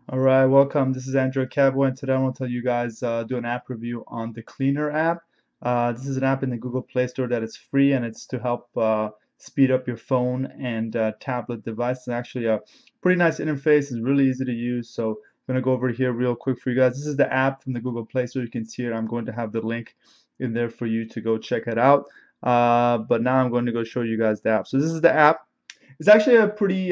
All right, welcome. This is Andrew Cabo, and today I want to tell you guys do an app review on the Cleaner app. This is an app in the Google Play Store that is free, and it's to help speed up your phone and tablet device. It's actually a pretty nice interface. It's really easy to use. So I'm going to go over here real quick for you guys. This is the app from the Google Play Store. You can see it. I'm going to have the link in there for you to go check it out. But now I'm going to go show you guys the app. So this is the app. It's actually a pretty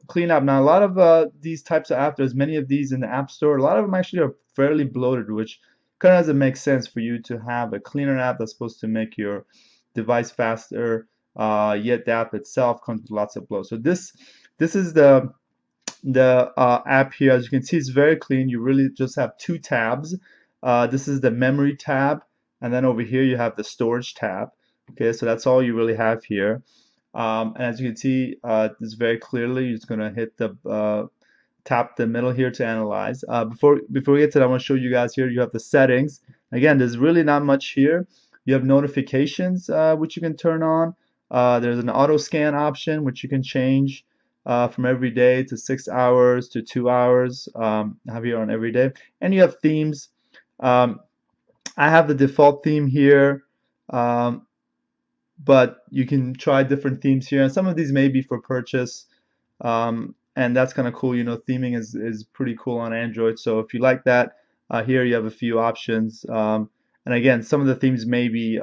clean app. Now, a lot of these types of apps, there's many of these in the App Store. A lot of them actually are fairly bloated, which kind of doesn't make sense for you to have a cleaner app that's supposed to make your device faster, yet the app itself comes with lots of bloat. So this is the app here. As you can see, it's very clean. You really just have two tabs. This is the memory tab, and then over here you have the storage tab. Okay, so that's all you really have here. And as you can see, this very clearly, you're just going to hit the tap the middle here to analyze. Before we get to that, I want to show you guys here. You have the settings. Again, there's really not much here. You have notifications, which you can turn on. There's an auto scan option, which you can change from every day to 6 hours to 2 hours. Have here on every day, and you have themes. Um, I have the default theme here. But you can try different themes here, and some of these may be for purchase, and that's kind of cool. Theming is pretty cool on Android, so if you like that, here you have a few options, and again, some of the themes may be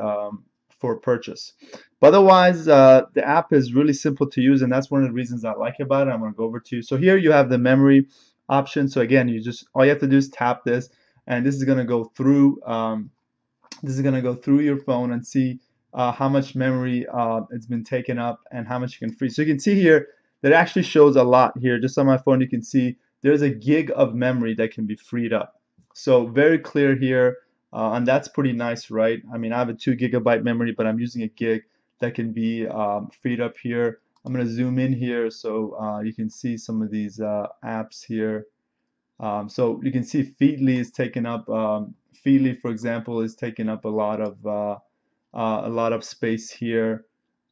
for purchase. But otherwise, the app is really simple to use, and that's one of the reasons I like about it. I'm going to go over to you. So here you have the memory option. So again, all you have to do is tap this, and this is going to go through. This is going to go through your phone and see how much memory it's been taken up and how much you can free. So you can see here that it actually shows a lot here. Just on my phone, you can see there's a gig of memory that can be freed up. So very clear here, and that's pretty nice, right? I mean, I have a 2 GB memory, but I'm using a gig that can be freed up here. I'm going to zoom in here so you can see some of these apps here. So you can see Feedly is taking up, Feedly, for example, is taking up a lot of space here,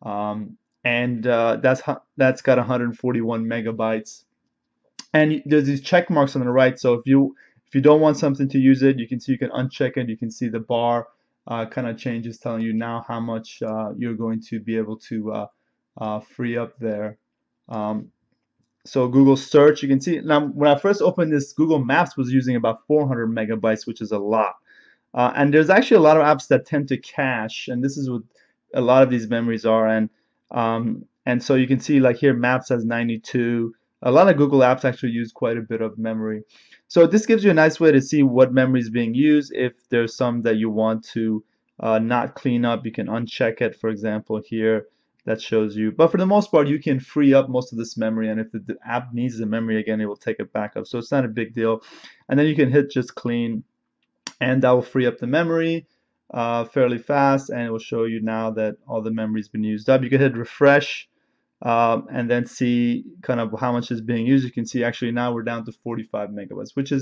and that's got 141 megabytes. And there's these check marks on the right. So if you don't want something to use it, you can see you can uncheck it. You can see the bar kind of changes, telling you now how much you're going to be able to free up there. So Google search, you can see now when I first opened this, Google Maps was using about 400 megabytes, which is a lot. And there's actually a lot of apps that tend to cache, and this is what a lot of these memories are. And so you can see like here, Maps has 92. A lot of Google apps actually use quite a bit of memory. So this gives you a nice way to see what memory is being used. If there's some that you want to not clean up, you can uncheck it, for example, here. That shows you. But for the most part, you can free up most of this memory, and if the app needs the memory again, it will take it back up. So it's not a big deal. And then you can hit just clean, and that will free up the memory fairly fast, and it will show you now that all the memory has been used up. You can hit refresh and then see kind of how much is being used. You can see actually now we're down to 45 megabytes, which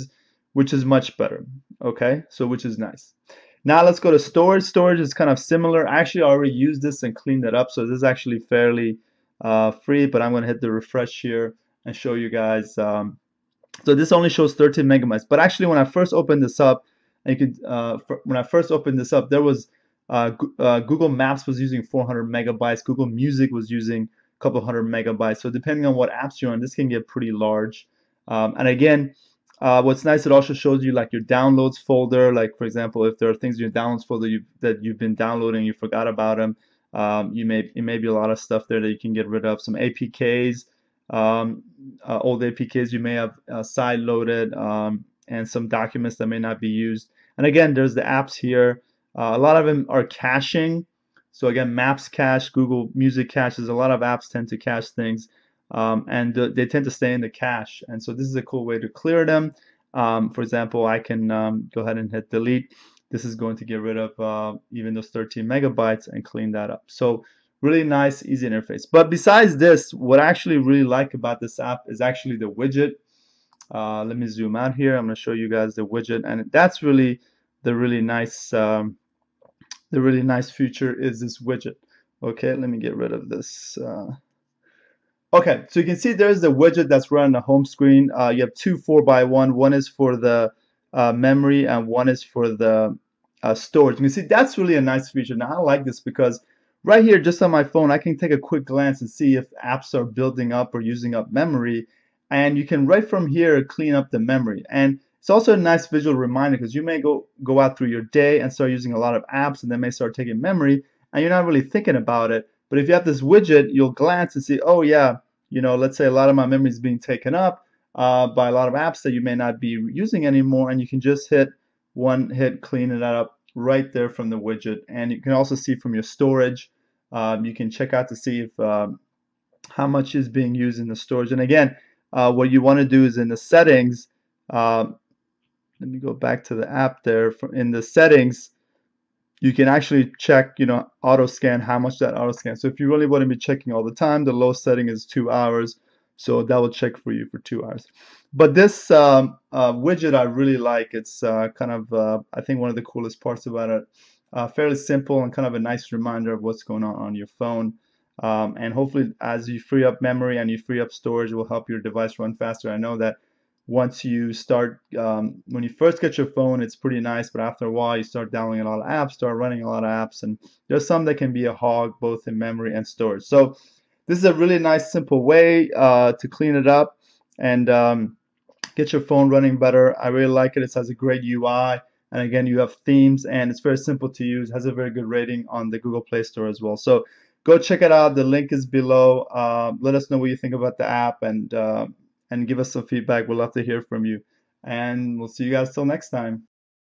is much better. Okay, so which is nice. Now let's go to storage. Storage is kind of similar. I actually already used this and cleaned it up, so this is actually fairly free, but I'm going to hit the refresh here and show you guys. So this only shows 13 megabytes, but actually when I first opened this up, and you could when I first opened this up, there was Google Maps was using 400 megabytes. Google Music was using a couple hundred megabytes. So depending on what apps you're on, this can get pretty large. And again, what's nice, it also shows you like your downloads folder. Like for example, if there are things in your downloads folder that you've been downloading, you forgot about them. It may be a lot of stuff there that you can get rid of. Some APKs, old APKs you may have side loaded, and some documents that may not be used. And again, there's the apps here. A lot of them are caching. So again, Maps cache, Google Music caches. A lot of apps tend to cache things, and they tend to stay in the cache. And so this is a cool way to clear them. For example, I can go ahead and hit delete. This is going to get rid of even those 13 megabytes and clean that up. So really nice, easy interface. But besides this, what I actually really like about this app is actually the widget. Let me zoom out here. I'm going to show you guys the widget, and that's really the really nice feature is this widget. Okay, let me get rid of this. Okay, so you can see there's the widget that's running the home screen. You have two 4x1. One is for the memory and one is for the storage. You can see that's really a nice feature. Now I like this because right here, just on my phone, I can take a quick glance and see if apps are building up or using up memory. And you can right from here clean up the memory. And it's also a nice visual reminder because you may go out through your day and start using a lot of apps and they may start taking memory and you're not really thinking about it. But if you have this widget, you'll glance and see, oh yeah, let's say a lot of my memory is being taken up by a lot of apps that you may not be using anymore, and you can just hit one hit, clean it up right there from the widget. And you can also see from your storage, you can check out to see if how much is being used in the storage. And again, what you want to do is in the settings, uh, let me go back to the app there. In the settings, you can actually check, auto scan, how much that auto scan. So if you really want to be checking all the time, the low setting is 2 hours. So that will check for you for 2 hours. But this widget I really like. It's kind of, I think, one of the coolest parts about it. Fairly simple and kind of a nice reminder of what's going on your phone. And hopefully, as you free up memory and you free up storage, it will help your device run faster. I know that once you start, when you first get your phone, it's pretty nice, but after a while, you start downloading a lot of apps, start running a lot of apps, and there's some that can be a hog both in memory and storage. So this is a really nice, simple way to clean it up and get your phone running better. I really like it. It has a great UI, and again, you have themes, and it's very simple to use. Has a very good rating on the Google Play Store as well. So go check it out. The link is below. Let us know what you think about the app, and give us some feedback. We'd love to hear from you. And we'll see you guys till next time.